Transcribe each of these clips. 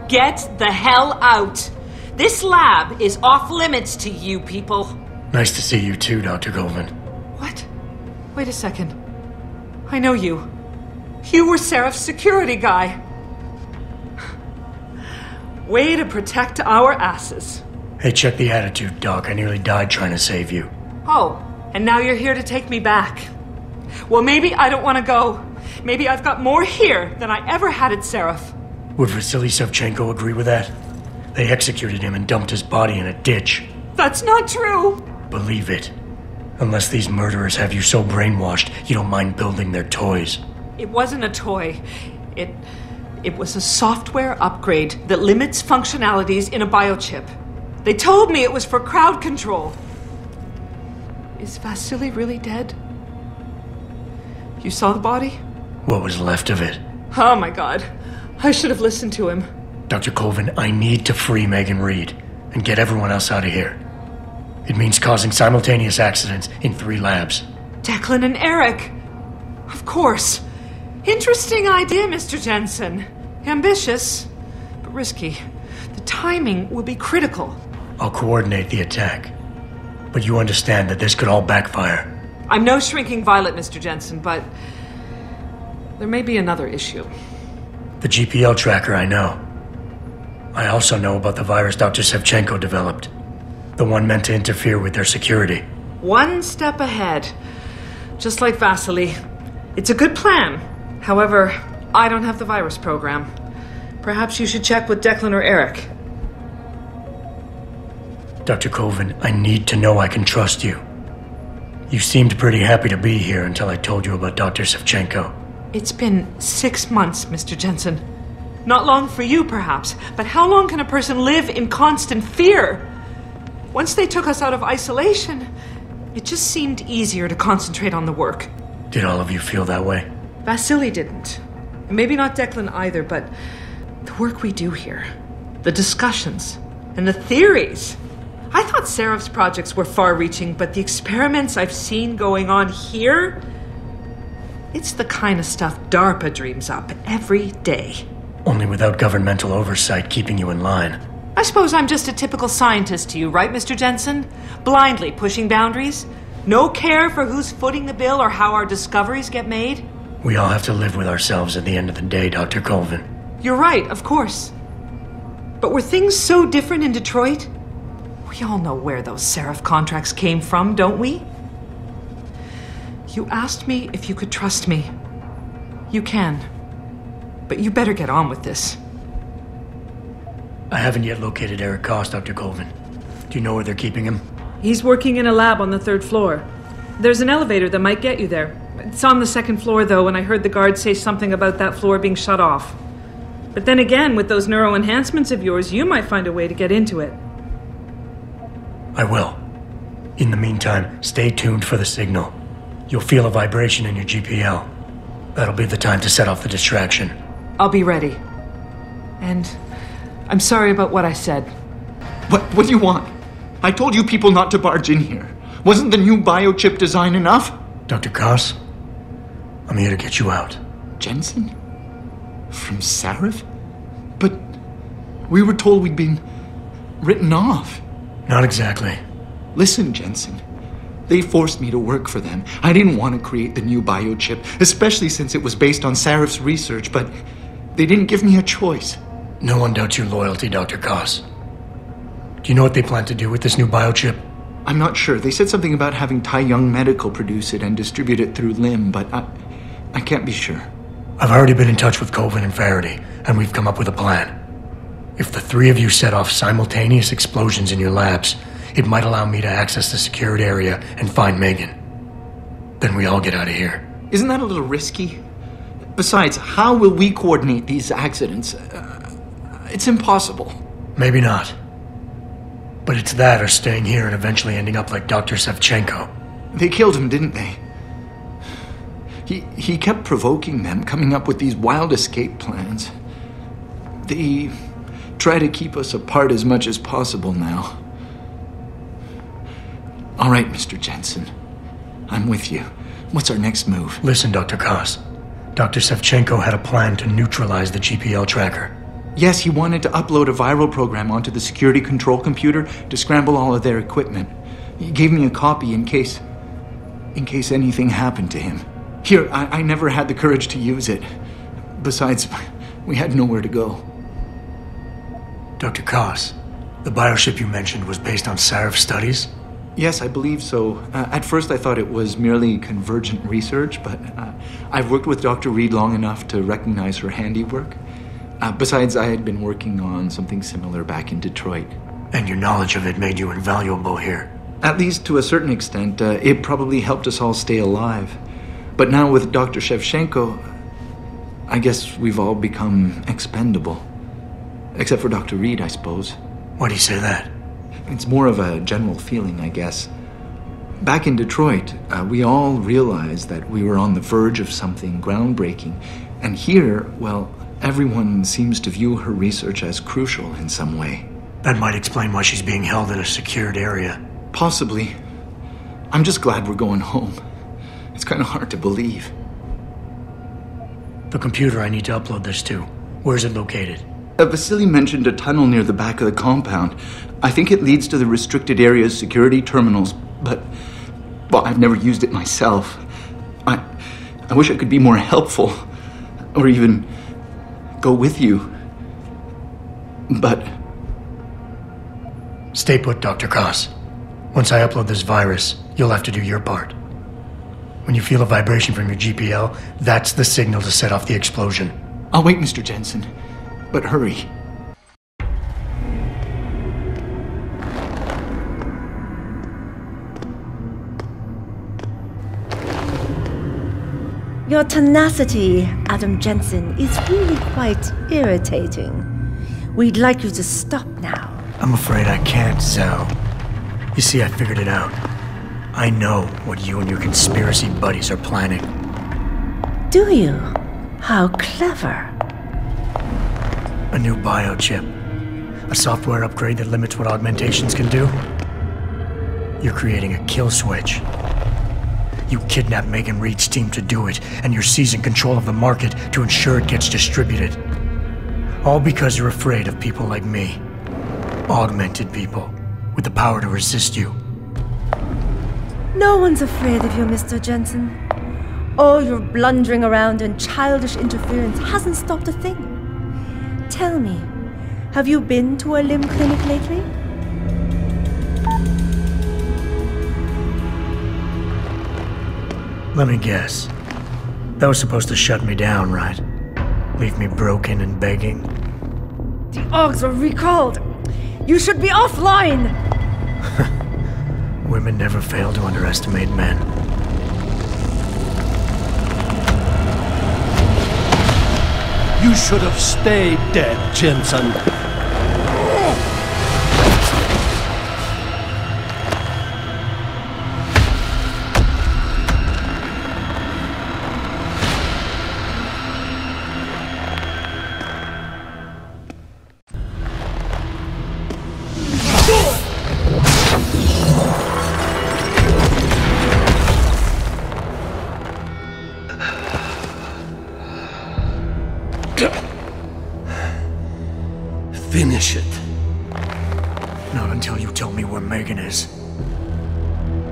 Get the hell out! This lab is off limits to you people. Nice to see you too, Dr. Goldman. What? Wait a second. I know you. You were Seraph's security guy. Way to protect our asses. Hey, check the attitude, Doc. I nearly died trying to save you. Oh, and now you're here to take me back. Well, maybe I don't want to go. Maybe I've got more here than I ever had at Seraph. Would Vasily 𝐤𝐤𝐤𝐿 agree with that? They executed him and dumped his body in a ditch. That's not true! Believe it. Unless these murderers have you so brainwashed, you don't mind building their toys. It wasn't a toy. It was a software upgrade that limits functionalities in a biochip. They told me it was for crowd control. Is Vasily really dead? You saw the body? What was left of it? Oh my God. I should have listened to him. Dr. Colvin, I need to free Megan Reed and get everyone else out of here. It means causing simultaneous accidents in 3 labs. Declan and Eric. Of course. Interesting idea, Mr. Jensen. Ambitious, but risky. The timing will be critical. I'll coordinate the attack. But you understand that this could all backfire. I'm no shrinking violet, Mr. Jensen, but there may be another issue. The GPL tracker, I know. I also know about the virus Dr. 𝐤𝐤𝐤𝐿 developed. The one meant to interfere with their security. One step ahead. Just like Vasily. It's a good plan. However, I don't have the virus program. Perhaps you should check with Declan or Eric. Dr. Colvin, I need to know I can trust you. You seemed pretty happy to be here until I told you about Dr. 𝐤𝐤𝐤𝐿. It's been 6 months, Mr. Jensen. Not long for you, perhaps, but how long can a person live in constant fear? Once they took us out of isolation, it just seemed easier to concentrate on the work. Did all of you feel that way? Vasily didn't. And maybe not Declan either, but the work we do here, the discussions, and the theories. I thought Seraph's projects were far-reaching, but the experiments I've seen going on here, it's the kind of stuff DARPA dreams up every day. Only without governmental oversight keeping you in line. I suppose I'm just a typical scientist to you, right, Mr. Jensen? Blindly pushing boundaries? No care for who's footing the bill or how our discoveries get made? We all have to live with ourselves at the end of the day, Dr. Colvin. You're right, of course. But were things so different in Detroit? We all know where those Seraph contracts came from, don't we? You asked me if you could trust me. You can. But you better get on with this. I haven't yet located Eric Koss, Dr. Colvin. Do you know where they're keeping him? He's working in a lab on the 3rd floor. There's an elevator that might get you there. It's on the 2nd floor, though, and I heard the guard say something about that floor being shut off. But then again, with those neuro enhancements of yours, you might find a way to get into it. I will. In the meantime, stay tuned for the signal. You'll feel a vibration in your GPL. That'll be the time to set off the distraction. I'll be ready. And I'm sorry about what I said. What do you want? I told you people not to barge in here. Wasn't the new biochip design enough? Dr. Koss, I'm here to get you out. Jensen? From Seraph? But we were told we'd been written off. Not exactly. Listen, Jensen. They forced me to work for them. I didn't want to create the new biochip, especially since it was based on Seraph's research, but they didn't give me a choice. No one doubts your loyalty, Dr. Koss. Do you know what they plan to do with this new biochip? I'm not sure. They said something about having 𝐷𝐈 Medical produce it and distribute it through LIM, but I can't be sure. I've already been in touch with Colvin and Faraday, and we've come up with a plan. If the 3 of you set off simultaneous explosions in your labs, it might allow me to access the secured area and find Megan. Then we all get out of here. Isn't that a little risky? Besides, how will we coordinate these accidents? It's impossible. Maybe not. But it's that or staying here and eventually ending up like Dr. 𝐤𝐤𝐤𝐿. They killed him, didn't they? He kept provoking them, coming up with these wild escape plans. They try to keep us apart as much as possible now. All right, Mr. Jensen. I'm with you. What's our next move? Listen, Dr. Koss. Dr. 𝐤𝐤𝐤𝐿 had a plan to neutralize the GPL tracker. Yes, he wanted to upload a viral program onto the security control computer to scramble all of their equipment. He gave me a copy in case anything happened to him. Here, I never had the courage to use it. Besides, we had nowhere to go. Dr. 𝐃𝐨𝐬, the biochip you mentioned was based on Sarif's studies? Yes, I believe so. At first I thought it was merely convergent research, but I've worked with Dr. Reed long enough to recognize her handiwork. Besides, I had been working on something similar back in Detroit. And your knowledge of it made you invaluable here. At least to a certain extent, it probably helped us all stay alive. But now with Dr. 𝐤𝐤𝐤𝐿, I guess we've all become expendable. Except for Dr. Reed, I suppose. Why do you say that? It's more of a general feeling, I guess. Back in Detroit, we all realized that we were on the verge of something groundbreaking. And here, well, everyone seems to view her research as crucial in some way. That might explain why she's being held in a secured area. Possibly. I'm just glad we're going home. It's kind of hard to believe. The computer I need to upload this to, where's it located? Vasily mentioned a tunnel near the back of the compound. I think it leads to the restricted area's security terminals, but, well, I've never used it myself. I wish I could be more helpful, or even go with you. But... Stay put, Dr. 𝐃𝐿𝐬. Once I upload this virus, you'll have to do your part. When you feel a vibration from your GPL, that's the signal to set off the explosion. I'll wait, Mr. Jensen. But hurry. Your tenacity, Adam Jensen, is really quite irritating. We'd like you to stop now. I'm afraid I can't, 𝐸. You see, I figured it out. I know what you and your conspiracy buddies are planning. Do you? How clever. A new biochip. A software upgrade that limits what augmentations can do. You're creating a kill switch. You kidnapped Megan Reed's team to do it, and you're seizing control of the market to ensure it gets distributed. All because you're afraid of people like me. Augmented people, with the power to resist you. No one's afraid of you, Mr. Jensen. All your blundering around and childish interference hasn't stopped a thing. Tell me, have you been to a limb clinic lately? Let me guess. That was supposed to shut me down, right? Leave me broken and begging? The 𝐷𝐸𝐬s are recalled. You should be offline! Women never fail to underestimate men. You should have stayed dead, Jensen. Finish it. Not until you tell me where Megan is.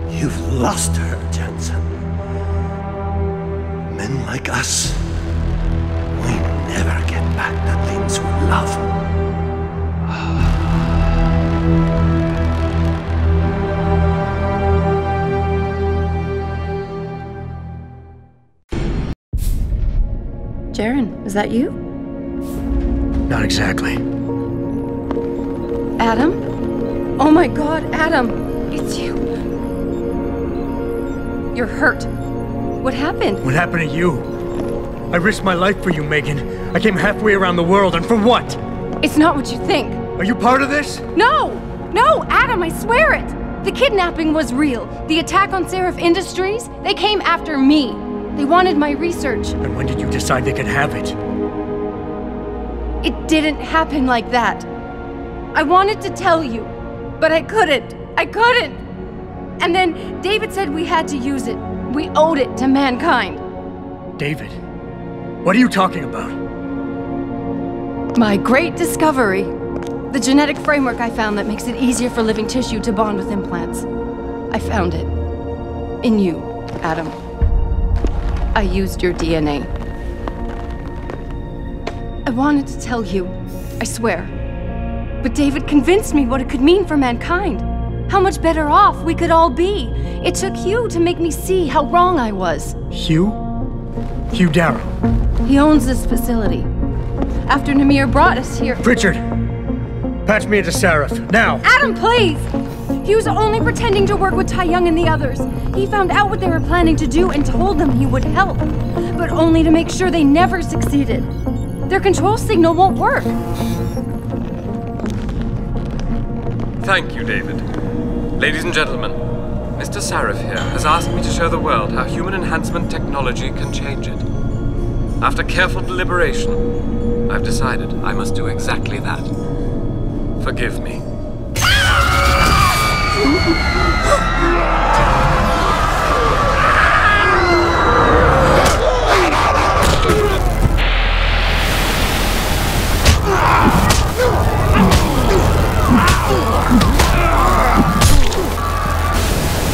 You've lost her, Jensen. Men like us, we never get back the things we love. Jaren, is that you? Not exactly. Adam? Oh my God, Adam! It's you. You're hurt. What happened? What happened to you? I risked my life for you, Megan. I came halfway around the world, and for what? It's not what you think. Are you part of this? No! No, Adam, I swear it! The kidnapping was real. The attack on Sarif Industries, they came after me. They wanted my research. And when did you decide they could have it? It didn't happen like that. I wanted to tell you, but I couldn't. I couldn't! And then David said we had to use it. We owed it to mankind. David? What are you talking about? My great discovery. The genetic framework I found that makes it easier for living tissue to bond with implants. I found it. In you, Adam. I used your DNA. I wanted to tell you, I swear. But David convinced me what it could mean for mankind. How much better off we could all be. It took Hugh to make me see how wrong I was. Hugh? Hugh Darrow. He owns this facility. After Namir brought us here... Richard! Patch me into Sarif, now! Adam, please! He was only pretending to work with Tai Young and the others. He found out what they were planning to do and told them he would help. But only to make sure they never succeeded. Their control signal won't work. Thank you, David. Ladies and gentlemen, Mr. Sarif here has asked me to show the world how human enhancement technology can change it. After careful deliberation, I've decided I must do exactly that. Forgive me.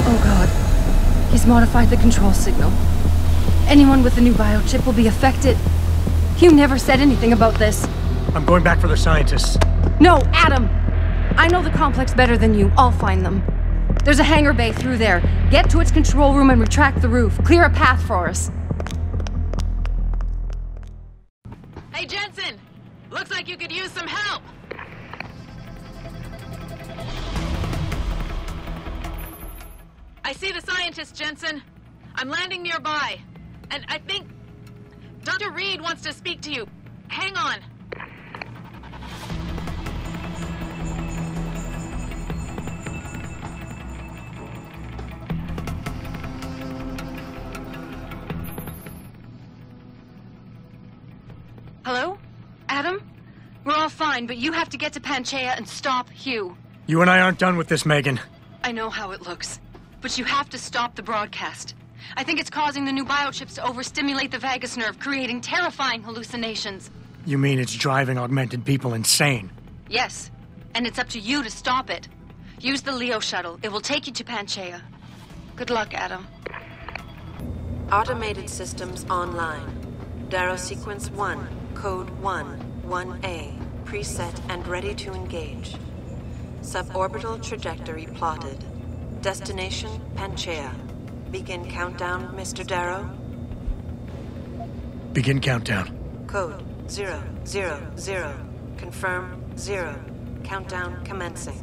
Oh God. He's modified the control signal. Anyone with the new biochip will be affected. Hugh never said anything about this. I'm going back for the scientists. No, Adam! I know the complex better than you. I'll find them. There's a hangar bay through there. Get to its control room and retract the roof. Clear a path for us. Hey, Jensen! Looks like you could use some help! I see the scientist, Jensen. I'm landing nearby. And I think Dr. Reed wants to speak to you. Hang on. Hello? Adam? We're all fine, but you have to get to Panchaea and stop Hugh. You and I aren't done with this, Megan. I know how it looks, but you have to stop the broadcast. I think it's causing the new biochips to overstimulate the vagus nerve, creating terrifying hallucinations. You mean it's driving augmented people insane? Yes, and it's up to you to stop it. Use the Leo shuttle. It will take you to Panchaea. Good luck, Adam. Automated systems online. Darrow Sequence 1, Code 1, 1A, preset and ready to engage. Suborbital trajectory plotted. Destination, Panchaea. Begin countdown, Mr. Darrow. Begin countdown. Code 000. Confirm 0. Countdown commencing.